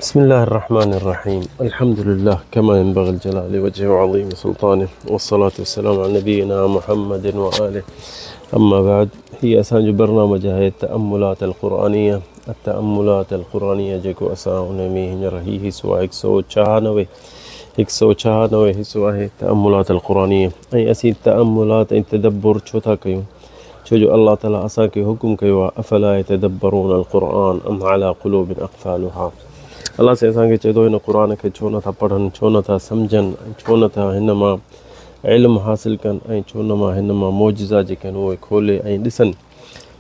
بسم الله الرحمن الرحيم الحمد لله كما ينبغي الجلال وجهه وعظيم سلطانه والصلاة والسلام على نبينا محمد وآله أما بعد هي أسانج برنامج هي التأملات القرآنية جيكو أسان ميهن رهيه سوا 196 سوا هي التأملات القرآنية أي أسي التأملات أي تدبر چوتا كيو چوجو الله تعالى أساكي حكم كيو أفلا يتدبرون القرآن أم على قلوب أقفالها अल्लाह से असांखे चए थो हिन क़ुर खे छो नथा पढ़नि, छो नथा सम्झनि, छो नथा हिन मां इल्मु हासिलु कनि ऐं छो न मां हिन मां मौजिज़ा जेके आहिनि उहे खोले ऐं ॾिसनि।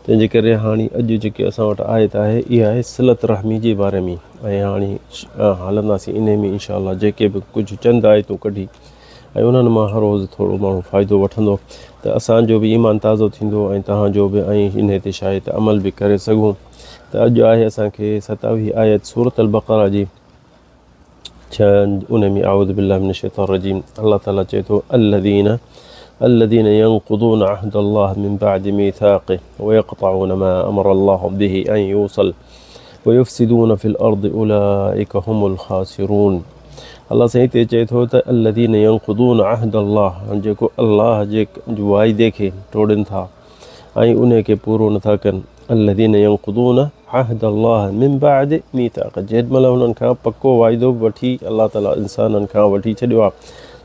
तंहिंजे करे हाणे अॼु जेके असां वटि आयत आहे इहा आहे सिलत रहमी जे बारे में ऐं हाणे हलंदासीं इन में इंशा अल्लाह जेके बि कुझु चंद आयतूं कढी ऐं उन्हनि मां हर रोज़ु थोरो माण्हू फ़ाइदो वठंदो त असांजो बि ईमान ताज़ो थींदो ऐं तव्हांजो बि ऐं इन ते शायदि अमल बि करे सघूं। त अॼु आहे असांखे 27 आयत सूरत अल-बक़रा जी उन में आऊज़ु बिल्लाहि मिनश शैतानिर रजीम अल्लाह ताला चए थो الذين ينقضون عهد الله من بعد ميثاقه ويقطعون ما أمر الله به أن يوصل ويفسدون في الأرض أولئك هم الخاسرون। अल्लाह साईं ते चए थो त الذين ينقضون عهد الله जेको अल्लाह जे वाइदे खे टोड़नि था ऐं उन खे पूरो नथा कनि। الذين ينقضون عهد الله من بعد ميثاقه जेॾीमहिल हुननि खां पको वाइदो वठी अल्लाह ताला इंसाननि खां वठी छॾियो आहे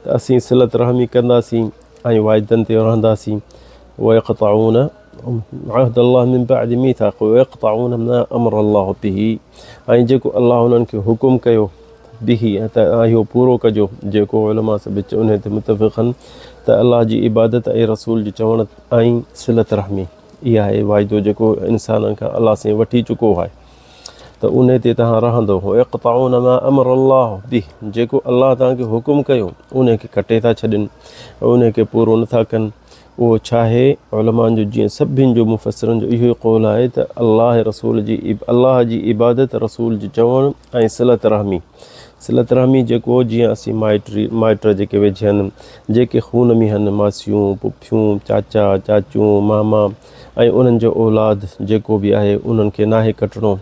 त असीं सिलत रहमी कंदासीं ऐं वाइदनि ते रहंदासीं। ويقطعون عهد الله من بعد ميثاقه ويقطعون ما أمر الله به ऐं जेको अल्लाह हुननि खे हुकुम कयो बिही त इहो पूरो कजो जेको उलमा सभु उन ते मुतफ़िक़नि त अल्लाह जी इबादत ऐं रसूल जी चवण ऐं सिलत रहमी इहा आहे वाइदो जेको इंसाननि खां अल्लाह सां वठी चुको आहे त उन ते तव्हां रहंदो। यक़ताऊन मा अमर अल्लाह बिह जेको अल्लाह तव्हांखे हुकुम कयो उन खे कटे था छॾनि उन खे पूरो नथा कनि। उहो छा आहे उलमानि जो जीअं सभिनि जो मुफ़सरनि जो इहो ई क़ौल आहे त अल्लाह जी इबादत रसूल जी चवण ऐं सिलत रहमी जेको जीअं असीं माइट जेके वेझनि जेके खून में आहिनि मासियूं पुफियूं चाचा चाचियूं मामा ऐं उन्हनि जो औलाद जेको बि आहे उन्हनि खे नाहे कटणो।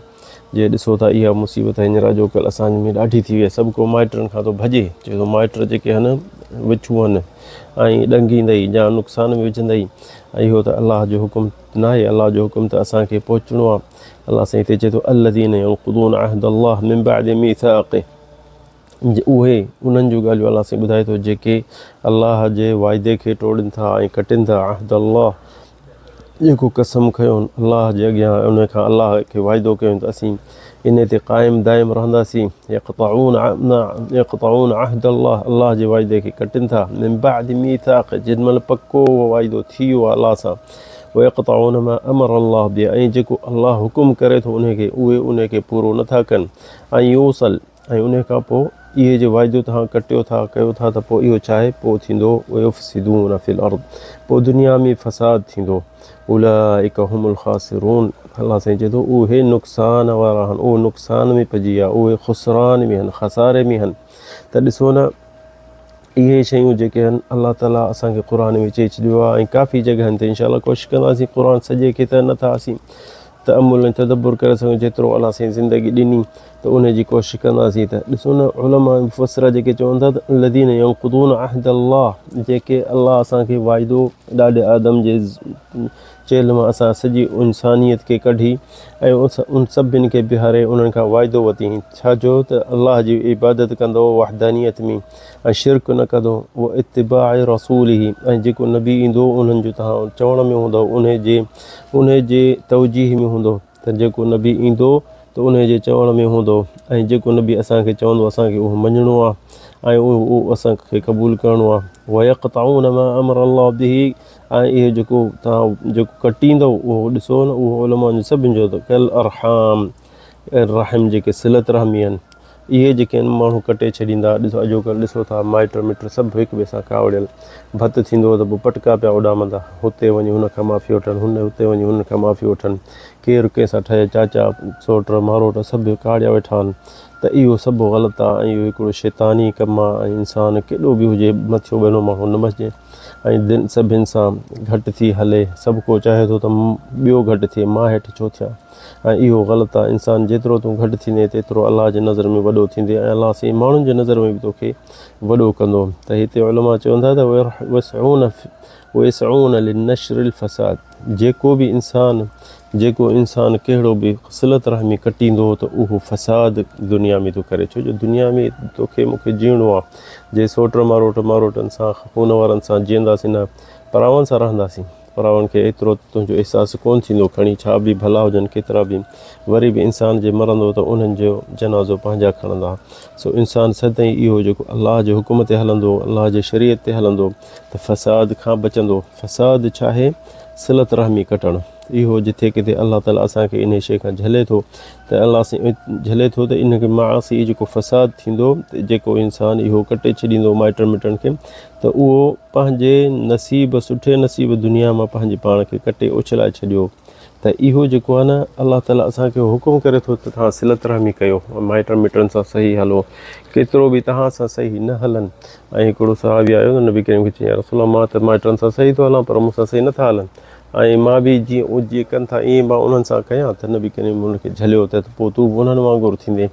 जे ॾिसो था इहा मुसीबत हींअर अॼोकल्ह असांजे में ॾाढी थी वई आहे। सभु को माइटनि खां थो भॼे चए थो माइट जेके आहिनि विछूं आहिनि ऐं ॾंगींदई या नुक़सान में विझंदई ऐं इहो त अल्लाह जो हुकुम न आहे। अल्लाह जो हुकुम त असांखे पहुचणो आहे। अल्लाह साईं हिते चए थो الذين ينقضون عهد الله من بعد ميثاقه उहे उन्हनि जूं ॻाल्हियूं अल्लाह साईं ॿुधाए थो जेके अल्लाह जे वाइदे खे टोड़नि था ऐं कटनि था। अहद अल्लाह जेको कसम खयो अल्लाह जे अॻियां उन खां अल्लाह खे वाइदो कयूं त असीं इन ते क़ाइमु दाइमु रहंदासीं। यक़ताऊन अहद अल्लाह जे वाइदे खे कटनि था मिन बाद मीथाक़ जेॾीमहिल पको वाइदो थी वियो आहे अल्लाह सां। वयक़ताऊन मा अमर अल्लाह बि ऐं जेको अल्लाह हुकुम करे थो उहे उन खे पूरो नथा कनि ऐं यूसल ऐं उन खां पोइ इहे जो वाइदो तव्हां कटियो था कयो था त पोइ इहो छा आहे पोइ थींदो वयुफ़सिदून फिल अर्द पोइ दुनिया में फ़साद थींदो। उलाइक हुमुल ख़ासिरून अल्लाह साईं चए थो उहे नुक़सान वारा आहिनि उहे नुक़सान में पइजी विया उहे ख़ुसरान में आहिनि खसारे में आहिनि। त ॾिसो न इहे शयूं जेके आहिनि अल्लाह ताला असांखे क़ुर में चई छॾियो आहे ऐं काफ़ी जॻहियुनि ते इंशा अल्लाह कोशिशि कंदासीं क़ुर सॼे खे त नथा असीं तअम्मुल ऐं तदब्बुर करे सघूं जेतिरो अल्लाह साईं ज़िंदगी ॾिनी त उन जी कोशिशि कंदासीं। त ॾिसो न उलमा मुफ़स्सिर जेके चवनि था त الذين ينقضون عهد الله जेके अल्लाह असांखे वाइदो ॾाढे आदम जे चेल मां असां सॼी इंसानियत खे कढी ऐं उन सभिनि खे बिहारे उन्हनि खां वाइदो वरिती छाजो त अल्लाह जी इबादत कंदो वहदानियत में ऐं शिरक न कंदो उहो इत्तिबा रसूल ई ऐं जेको नबी ईंदो उन्हनि जो तव्हां चवण में हूंदो उन जे तवजीह में हूंदो त जेको नबी ईंदो त उन जे चवण में हूंदो ऐं जेको नबी असांखे चवंदो असांखे उहो मञिणो आहे ऐं उहो असांखे क़बूल करिणो आहे। वयक़ताऊन मा अमर अल्लाह बिही ऐं इहो जेको तव्हां जेको कटींदो उहो ॾिसो न उहो उलमा जो सभिनि जो कल रहम जेके सिलत रहमी आहिनि इहे जेके आहिनि माण्हू कटे छॾींदा। ॾिसो अॼोकल्ह ॾिसो था माइट मिट सभु हिक ॿिए सां कावड़ियल भतु थींदो त पोइ पटका पिया उॾामंदा हुते वञी हुन खां माफ़ी वठनि हुते वञी हुन खां माफ़ी वठनि केरु कंहिंसां ठहे चाचा सोट मारोट सभु काड़िया वेठा आहिनि। त इहो सभु ग़लति आहे ऐं इहो हिकिड़ो शैतानी कमु आहे ऐं इंसानु केॾो बि हुजे मथियो ॿिनो माण्हू न बचिजे ऐं सभिनि सां घटि थी हले सभु को चाहे थो त ॿियो घटि थिए मां हेठि छो थियां ऐं इहो ग़लति आहे इंसानु जेतिरो तूं घटि थींदे तेतिरो अलाह जे नज़र में वॾो थींदे ऐं अलाह साईं माण्हुनि जे नज़र में बि तोखे वॾो कंदो त हिते उलमा चवंदा त वयसऊन लिनशरिल फ़साद जेको इंसानु कहिड़ो बि सिलत रहमी कटींदो त उहो फ़साद दुनिया में थो करे छो जो दुनिया में तोखे मूंखे जीअणो आहे जे सोट मारोटनि सां खून वारनि सां जीअंदासीं न परावनि सां रहंदासीं परावनि खे एतिरो तुंहिंजो अहसासु कोन्ह थींदो खणी छा बि भला हुजनि केतिरा बि वरी बि इंसान जे मरंदो त उन्हनि जो जनाज़ो पंहिंजा खणंदा सो इंसानु सदाईं इहो जेको अलाह जे हुकुम ते हलंदो अलाह जे शरीयत ते हलंदो त फ़साद खां बचंदो फ़साद छा आहे सिलत रहमी कटणु इहो जिथे किथे अलाह ताला असांखे इन शइ खां झले थो त अलाह सां झले थो त इनखे मासी जेको फ़साद थींदो जेको इंसानु इहो कटे छॾींदो माइटनि मिटनि खे त उहो पंहिंजे नसीब सुठे नसीब दुनिया मां पंहिंजे पाण खे कटे उछलाए छॾियो त इहो जेको आहे न अलाह ताला असांखे हुकुम करे थो त तव्हां सिलत रहमी कयो माइटनि मिटनि सां सही हलो केतिरो बि तव्हां सां सही न हलनि ऐं हिकिड़ो सहाबी आयो न नबी करीम खे चई रसूल मां त माइटनि सां सही थो हलां पर मूंसां सही नथा हलनि ऐं मां बि जीअं कनि था ईअं मां उन्हनि सां कयां त नबी करीम उनखे झलियो त पोइ तूं बि उन्हनि वांगुरु थींदे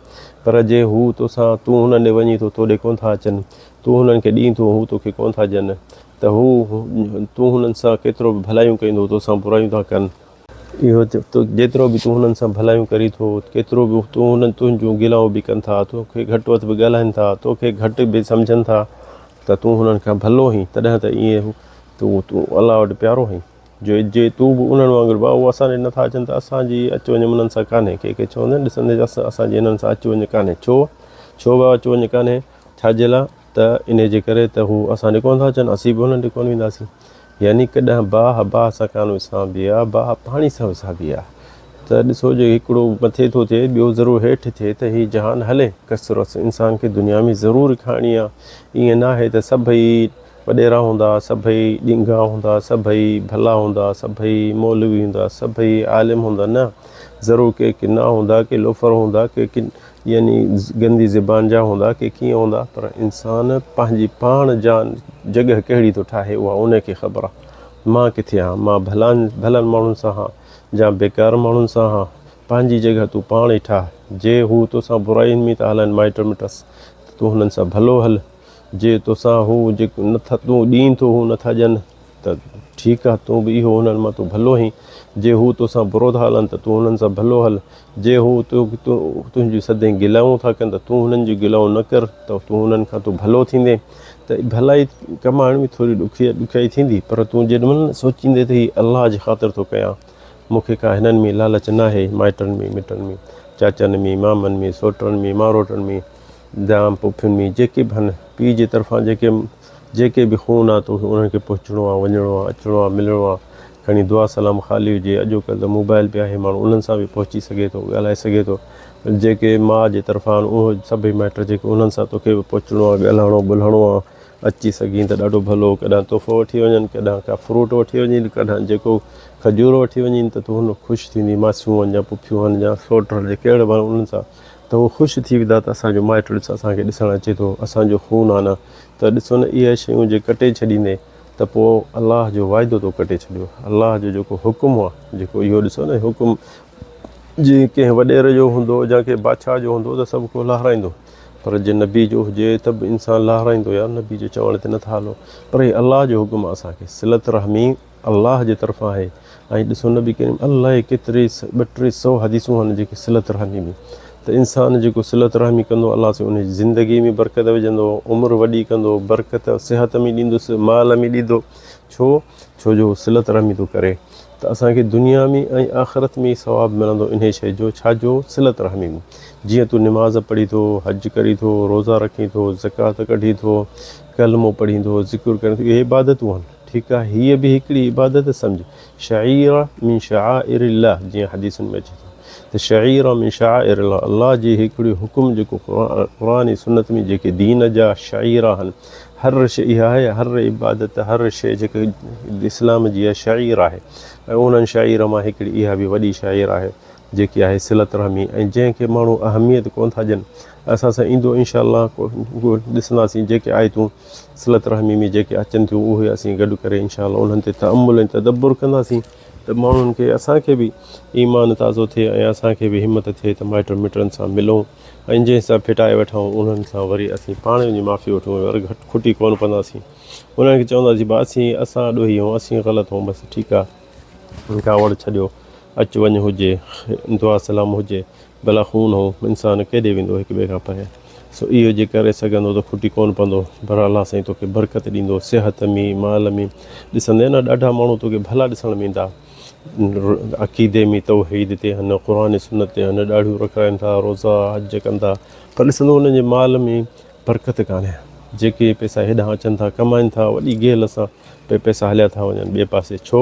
पर जे हू तोसां तूं हुननि ॾे वञी थो तोॾे कोन था अचनि तूं हुननि खे ॾीं थो हू तोखे कोन था ॾियनि त तूं हुननि सां केतिरो बि भलायूं कईंदो तोसां बुरायूं था कनि इहो जेतिरो बि तूं हुननि सां भलायूं करी थो केतिरो बि तूं हुननि तुंहिंजूं गिलाऊं बि कनि था तोखे घटि वधि बि ॻाल्हाइनि था तोखे घटि बि सम्झनि था त तूं हुननि खां भलो ई तॾहिं त ईअं तूं अलाह वटि प्यारो आहीं जे तूं बि उन्हनि वांगुरु भाउ उहे असां ॾे नथा अचनि त असांजी अचु वञु उन्हनि सां कान्हे के चवंदा आहिनि ॾिसंदे असांजी इन्हनि सां अचु वञु कान्हे छो भाउ अचु वञु कान्हे छाजे लाइ त इन जे करे त हू असां ॾे कोन था अचनि असीं बि उन्हनि ॾे कोन वेंदासीं यानी कॾहिं बाह सां कान विसांबी आहे बाह पाणी सां विसांबी आहे त ॾिसो जो हिकिड़ो मथे थो थिए ॿियो ज़रूरु हेठि थिए त हीउ जहान हले कसरत इंसान खे दुनिया में ज़रूरु खाइणी आहे ईअं न आहे त सभई वॾेरा हूंदा सभई ॾींगा हूंदा सभई भला हूंदा सभई मौलवी हूंदा सभई आलिम हूंदा न ज़रूरु के किना हूंदा के लोफर हूंदा के यानी गंदी ज़बान जा हूंदा के कीअं हूंदा पर इंसानु पंहिंजी पाण जान जॻह कहिड़ी थो ठाहे उहा उनखे ख़बर आहे मां किथे आहियां मां भलनि माण्हुनि सां हा या बेकार माण्हुनि सां हा पंहिंजी जॻह तूं पाण ई ठाह जे हू तोसां बुराइनि में था हलनि माइट मिटस त तूं हुननि सां भलो हल जे तोसां हू जेको नथा तूं ॾींहुं थो हू नथा ॾियनि त ठीकु आहे तूं बि इहो हुननि मां तूं भलो ई जे हू तोसां बुरो था हलनि त तूं हुननि सां भलो हल जे हू तुंहिंजी सदाईं गिलाऊं था कनि त तूं हुननि जी गिलाऊं न कर त तूं हुननि खां तूं भलो थींदे त भलाई कमाइण में थोरी ॾुखियाई थींदी पर तूं जेॾीमहिल सोचींदे त हीउ अलाह जे ख़ातिर थो कयां मूंखे का हिननि में लालच न आहे माइटनि में मिटनि में चाचनि में मामनि में सोटनि में मारोटनि में जाम पुफियुनि में जेके बि आहिनि पीउ जे तरफ़ां जेके बि खून आहे तो उन्हनि खे पहुचणो आहे वञिणो आहे अचिणो आहे मिलिणो आहे खणी दुआ सलाम ख़ाली हुजे अॼुकल्ह त मोबाइल बि आहे माण्हू उन्हनि सां बि पहुची सघे थो ॻाल्हाए सघे थो जेके माउ जे तरफ़ां आहिनि उहो सभई माइट जेके उन्हनि सां तोखे बि पहुचणो आहे ॻाल्हाइणो ॿोलाइणो आहे अची सघीं त ॾाढो भलो कॾहिं तोहफ़ो वठी वञनि कॾहिं का फ्रूट वठी वञनि कॾहिं जेको खजूर वठी वञनि त तूं हुन ख़ुशि थींदी मासियूं आहिनि या पुफियूं आहिनि या सोट जेके अहिड़े माण्हू उन्हनि सां त उहो ख़ुशि थी वेंदा त असांजो माइट ॾिस असांखे ॾिसणु अचे थो असांजो खून आहे न त ॾिसो न इहा शयूं जे कटे छॾींदे त पोइ अलाह जो वाइदो थो कटे छॾियो अलाह जो जेको हुकुम आहे जेको इहो ॾिसो न हुकुम जीअं कंहिं वॾेर जो हूंदो या कंहिं बादशाह जो हूंदो त सभु को लहाराईंदो पर जे नबी जो हुजे त बि इंसानु लहाराईंदो यार नबी जो चवण ते नथा हलो पर हीउ अलाह जो हुकुम आहे असांखे सिलत रहमी अलाह जे तरफ़ां आहे ऐं ॾिसो नबी करीम अलाए केतिरे 200-300 हदीसूं आहिनि जेके सिलत रहमी में त इंसानु जेको सिलत रहमी कंदो अलाह सां उनजी ज़िंदगी में बरकत विझंदो उमिरि वॾी कंदो बरकत सिहत में ॾींदुसि माल में ॾींदो छो जो सिलत रहमी थो करे त असांखे दुनिया में ऐं आख़िरत में सवाबु मिलंदो इन शइ जो छाजो सिलत रहमी में जीअं तूं निमाज़ पढ़ी थो हज करी थो रोज़ा रखी थो ज़कात कढी थो कलमो पढ़ींदो ज़िक्र करे थो इहे इबादतूं आहिनि ठीकु आहे हीअ बि हिकिड़ी इबादत सम्झ शईर मिन शआइरिल्लाह जीअं हदीसुनि में अचे थो त शईर मिन शआइरिल्लाह अलाह जी हिकिड़ी हुकुम जेको क़ुरान ऐं सुन्नत में जेके दीन जा शईर आहिनि हर शइ इहा आहे हर इबादत हर शइ जेके इस्लाम जी आहे शईर आहे ऐं उन्हनि शाइर मां हिकिड़ी इहा बि वॾी शाइर आहे जेकी आहे सिलत रहमी ऐं जंहिंखे माण्हू अहमियत कोन था ॾियनि असां सां ईंदो इंशाअल्लाह ॾिसंदासीं जेके आयतूं सिलत रहमी में जेके अचनि थियूं उहे असीं गॾु करे इंशाअल्लाह उन्हनि ते तअम्मुल ऐं तदब्बुर कंदासीं त माण्हुनि खे असांखे बि ईमान ताज़ो थिए ऐं असांखे बि हिमत थिए त माइटनि मिटनि सां मिलूं ऐं जंहिंसां फिटाए वठूं उन्हनि सां वरी असीं पाण वञी माफ़ी वठूं वरी घटि खुटी कोन कंदासीं उन्हनि खे चवंदासीं भाउ असां ॾोही ऐं असीं ग़लति ऐं बसि ठीकु आहे कावड़ छॾियो अचु वञु हुजे दुआ सलाम हुजे भला खून हो इंसानु केॾे वेंदो हिक ॿिए खां परे सो इहो जे करे सघंदो त खुटी कोन पवंदो पर अलाह साईं तोखे बरकत ॾींदो सिहत में माल में ॾिसंदे न ॾाढा माण्हू तोखे भला ॾिसण में ईंदा अक़ीदे में तौहीद ते हिन क़ुर सुनत ते हिन ॾाढियूं रखाइनि था रोज़ा हज कनि था पर ॾिसंदो हुनजे माल में बरकत कान्हे जेके पैसा हेॾां अचनि था कमाइनि था वॾी गेल सां पैसा हलिया था वञनि ॿिए पासे छो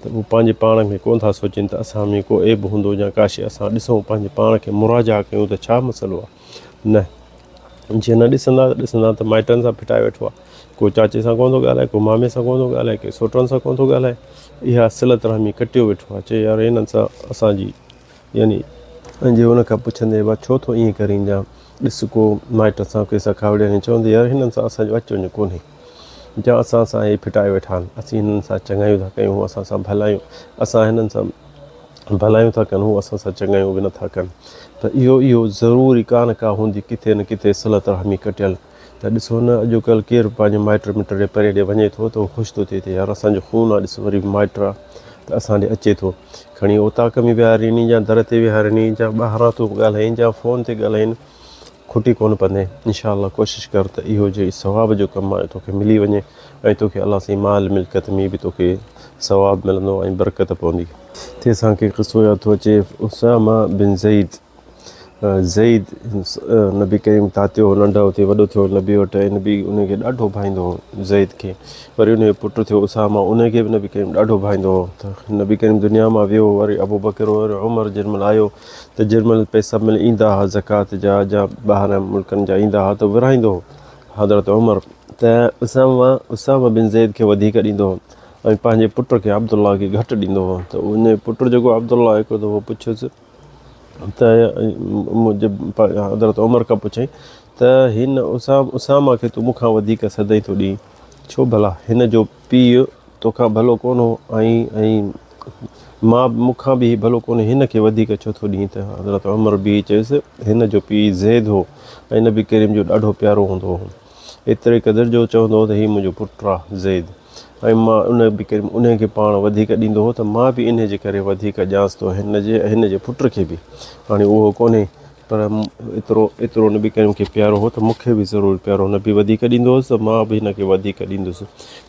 त उहो पंहिंजे पाण में कोन था सोचनि त असां में को ऐब हूंदो या काशे असां ॾिसूं पंहिंजे पाण खे मुराजा कयूं त छा मसइलो आहे न जीअं न ॾिसंदा त माइटनि सां फिटाए वेठो आहे को चाचे सां कोन थो ॻाल्हाए को मामे सां कोन थो ॻाल्हाए के सोटनि सां कोन थो ॻाल्हाए इहा सिलत रहमी कटियो वेठो आहे चए यार हिननि सां असांजी यानी ऐं जे हुन खां पुछंदे भाउ छो थो ईअं करे ईंदा ॾिस को माइट सां कंहिंसां खावड़े चवंदे यार हिननि सां असांजो अचु वञु कोन्हे जा असां सां इहे फिटाए वेठा आहिनि असीं हिननि सां चङायूं था कयूं असां सां भलायूं असां हिननि सां भलायूं था कनि हू असां सां चङायूं बि नथा कनि त इहो ज़रूरी का हूंदी किथे न किथे सिलत रहमी कटियल त ॾिसो न अॼुकल्ह केरु पंहिंजे माइट मिट ॾे परे ॾे वञे थो त उहो ख़ुशि थो थिए यार असांजो खून आहे ॾिस वरी माइट आहे त असां ॾे अचे थो खणी ओताक में विहारीनि या दर ते विहारीनि या ॿाहिरां थो ॻाल्हाइनि या फ़ोन ते ॻाल्हाइनि खुटी कोन पवंदे इंशाअल्लाह कोशिशि कर त इहो जे सवाब जो कमु आहे तोखे मिली वञे ऐं तोखे अलाह साईं माल मिल्कियत में बि तोखे सवाबु मिलंदो ऐं बरकत पवंदी ते असांखे क़िसो यादि थो अचे उसामा बिन ज़ईद नबी करीम तातियो नंढो थियो वॾो थियो नबी वटि ऐं नबी उनखे ॾाढो भाईंदो हो ज़ईद खे वरी उनजो पुटु थियो उसामा उनखे बि नबी करीम ॾाढो भाईंदो हो त नबी करीम दुनिया मां वियो वरी अबू बकर वरी उमर जेॾीमहिल आयो त जेॾीमहिल पैसा ईंदा हुआ ज़कात जा ॿाहिरि मुल्कनि जा ईंदा हुआ त विराईंदो हो हज़रत उमर त उसामा बिन ज़ैद खे वधीक ॾींदो हो ऐं पंहिंजे पुट खे अब्दुल्ला खे घटि ॾींदो हो त उन पुटु जेको अब्दुल्ला हिकिड़ो दफ़ो पुछियुसि त हज़रत उमर खां पुछई त हिन उसामा खे तूं मूंखां वधीक सदाईं थो ॾीं छो भला हिन जो पीउ तोखां भलो कोन हो ऐं मां मूंखां बि भलो कोन्हे हिन खे वधीक छो थो ॾीं त हज़रत उमर बि चयुसि हिन जो पीउ ज़ैद हो ऐं नबी करीम जो ॾाढो प्यारो हूंदो हो एतिरे क़दुरु जो चवंदो हो त हीउ मुंहिंजो पुटु आहे ज़ैद ऐं मां उन बि करीम उनखे पाण वधीक ॾींदो हो त मां बि इन जे करे वधीक ॼांस थो हिन जे पुट खे बि हाणे उहो कोन्हे पर एतिरो नबी करीम खे प्यारो हो त मूंखे बि ज़रूरु प्यारो नबी वधीक ॾींदो हुउसि त मां बि हिन खे वधीक ॾींदुसि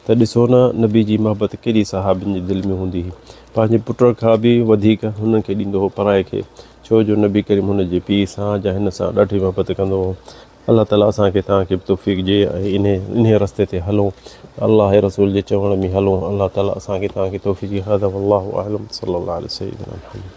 त ॾिसो न नबी जी मोहबत केॾी सहाबियुनि जी दिलि में हूंदी हुई पंहिंजे पुट खां बि वधीक हुननि खे ॾींदो हो पराए खे छो जो नबी करीम हुनजे पीउ सां या हिन सां ॾाढी मोहबत कंदो हो अलाह ताला असांखे तव्हांखे बि तौफ़ीक़ ॾिए ऐं इन रस्ते ते हलूं अलाह रसूल जे चवण में हलूं अलाह ताला असांखे तव्हांखे तौफ़ीक़ ॾिए। हज़ा वल्लाहु अअलम सल्लल्लाहु अलैहि वसल्लम।